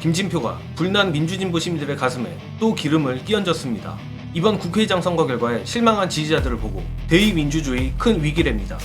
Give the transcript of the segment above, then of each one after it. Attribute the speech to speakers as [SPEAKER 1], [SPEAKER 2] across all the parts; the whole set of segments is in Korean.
[SPEAKER 1] 김진표가 불난 민주진보 시민들의 가슴에 또 기름을 끼얹었습니다. 이번 국회의장 선거 결과에 실망한 지지자들을 보고 대의민주주의 큰 위기랍니다.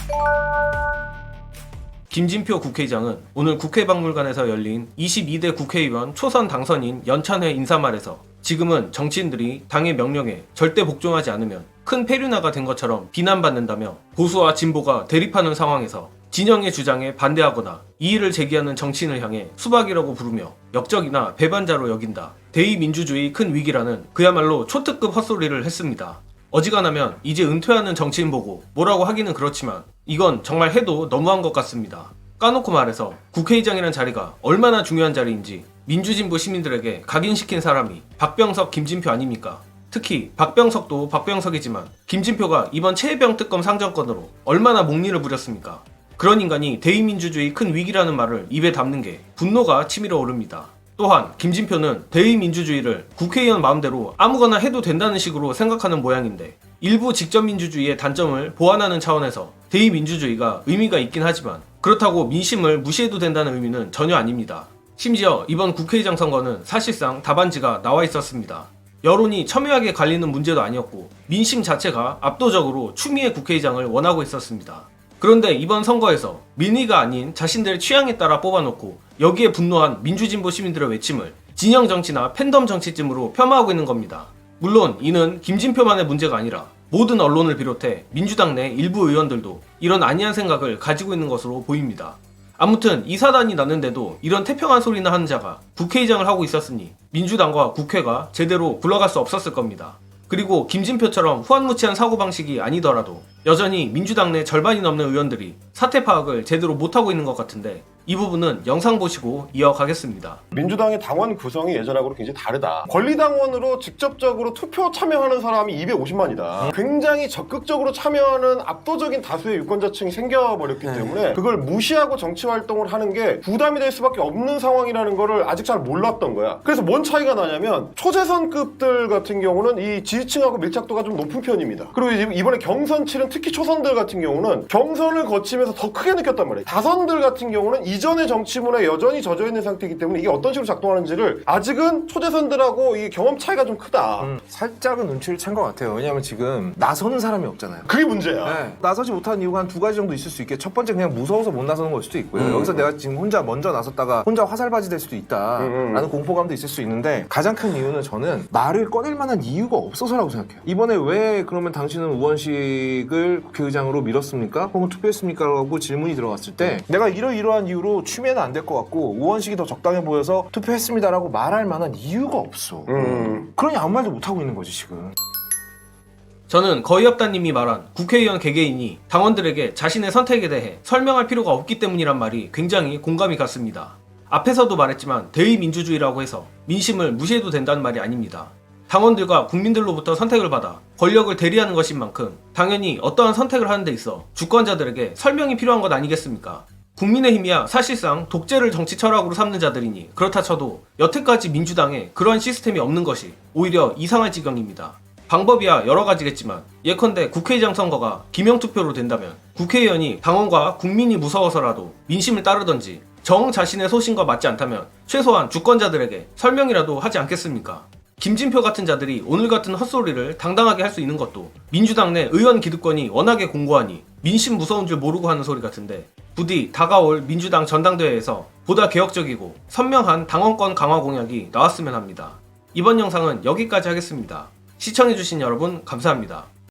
[SPEAKER 1] 김진표 국회의장은 오늘 국회박물관에서 열린 22대 국회의원 초선 당선인 연찬회 인사말에서 지금은 정치인들이 당의 명령에 절대 복종하지 않으면 큰 폐륜화가 된 것처럼 비난받는다며 보수와 진보가 대립하는 상황에서 진영의 주장에 반대하거나 이의를 제기하는 정치인을 향해 수박이라고 부르며 역적이나 배반자로 여긴다. 대의민주주의 큰 위기라는 그야말로 초특급 헛소리를 했습니다. 어지간하면 이제 은퇴하는 정치인 보고 뭐라고 하기는 그렇지만 이건 정말 해도 너무한 것 같습니다. 까놓고 말해서 국회의장이란 자리가 얼마나 중요한 자리인지 민주진보 시민들에게 각인시킨 사람이 박병석, 김진표 아닙니까? 특히 박병석도 박병석이지만 김진표가 이번 최혜병 특검 상정건으로 얼마나 목리를 부렸습니까? 그런 인간이 대의민주주의 큰 위기라는 말을 입에 담는 게 분노가 치밀어 오릅니다. 또한 김진표는 대의민주주의를 국회의원 마음대로 아무거나 해도 된다는 식으로 생각하는 모양인데 일부 직접민주주의의 단점을 보완하는 차원에서 대의민주주의가 의미가 있긴 하지만 그렇다고 민심을 무시해도 된다는 의미는 전혀 아닙니다. 심지어 이번 국회의장 선거는 사실상 답안지가 나와 있었습니다. 여론이 첨예하게 갈리는 문제도 아니었고 민심 자체가 압도적으로 추미애 국회의장을 원하고 있었습니다. 그런데 이번 선거에서 민의가 아닌 자신들의 취향에 따라 뽑아놓고 여기에 분노한 민주진보 시민들의 외침을 진영 정치나 팬덤 정치쯤으로 폄하하고 있는 겁니다. 물론 이는 김진표만의 문제가 아니라 모든 언론을 비롯해 민주당 내 일부 의원들도 이런 안이한 생각을 가지고 있는 것으로 보입니다. 아무튼 이 사단이 났는데도 이런 태평한 소리나 하는 자가 국회의장을 하고 있었으니 민주당과 국회가 제대로 굴러갈 수 없었을 겁니다. 그리고 김진표처럼 후한무치한 사고방식이 아니더라도 여전히 민주당 내 절반이 넘는 의원들이 사태 파악을 제대로 못하고 있는 것 같은데 이 부분은 영상 보시고 이어가겠습니다.
[SPEAKER 2] 민주당의 당원 구성이 예전하고 굉장히 다르다. 권리당원으로 직접적으로 투표 참여하는 사람이 250만이다. 굉장히 적극적으로 참여하는 압도적인 다수의 유권자층이 생겨버렸기 때문에 그걸 무시하고 정치활동을 하는 게 부담이 될 수밖에 없는 상황이라는 거를 아직 잘 몰랐던 거야. 그래서 뭔 차이가 나냐면 초재선급들 같은 경우는 이 지지층하고 밀착도가 좀 높은 편입니다. 그리고 이번에 경선 치른 특히 초선들 같은 경우는 경선을 거치면서 더 크게 느꼈단 말이에요. 다선들 같은 경우는 이전의 정치문화에 여전히 젖어있는 상태이기 때문에 이게 어떤 식으로 작동하는지를 아직은 초재선들하고 이 경험 차이가 좀 크다.
[SPEAKER 3] 살짝은 눈치를 챈 것 같아요. 왜냐하면 지금 나서는 사람이 없잖아요.
[SPEAKER 2] 그게 문제야.
[SPEAKER 3] 네. 나서지 못하는 이유가 한 두 가지 정도 있을 수 있게 첫 번째 그냥 무서워서 못 나서는 걸 수도 있고요. 여기서 내가 지금 혼자 먼저 나섰다가 혼자 화살바지 될 수도 있다라는 공포감도 있을 수 있는데 가장 큰 이유는 저는 말을 꺼낼 만한 이유가 없어서라고 생각해요. 이번에 왜 그러면 당신은 우원식을 국회의장으로 밀었습니까? 혹은 투표했습니까? 라고 질문이 들어갔을 때 내가 이러이러한 이유로 취미는 안 될 것 같고 우원식이 더 적당해 보여서 투표했습니다라고 말할 만한 이유가 없어. 그러니 아무 말도 못하고 있는 거지 지금.
[SPEAKER 1] 저는 거의 없다님이 말한 국회의원 개개인이 당원들에게 자신의 선택에 대해 설명할 필요가 없기 때문이란 말이 굉장히 공감이 갔습니다. 앞에서도 말했지만 대의민주주의라고 해서 민심을 무시해도 된다는 말이 아닙니다. 당원들과 국민들로부터 선택을 받아 권력을 대리하는 것인 만큼 당연히 어떠한 선택을 하는 데 있어 주권자들에게 설명이 필요한 것 아니겠습니까? 국민의힘이야 사실상 독재를 정치 철학으로 삼는 자들이니 그렇다 쳐도 여태까지 민주당에 그런 시스템이 없는 것이 오히려 이상할 지경입니다. 방법이야 여러 가지겠지만 예컨대 국회의장 선거가 기명투표로 된다면 국회의원이 당원과 국민이 무서워서라도 민심을 따르던지 정 자신의 소신과 맞지 않다면 최소한 주권자들에게 설명이라도 하지 않겠습니까? 김진표 같은 자들이 오늘 같은 헛소리를 당당하게 할 수 있는 것도 민주당 내 의원 기득권이 워낙에 공고하니 민심 무서운 줄 모르고 하는 소리 같은데 부디 다가올 민주당 전당대회에서 보다 개혁적이고 선명한 당원권 강화 공약이 나왔으면 합니다. 이번 영상은 여기까지 하겠습니다. 시청해주신 여러분 감사합니다.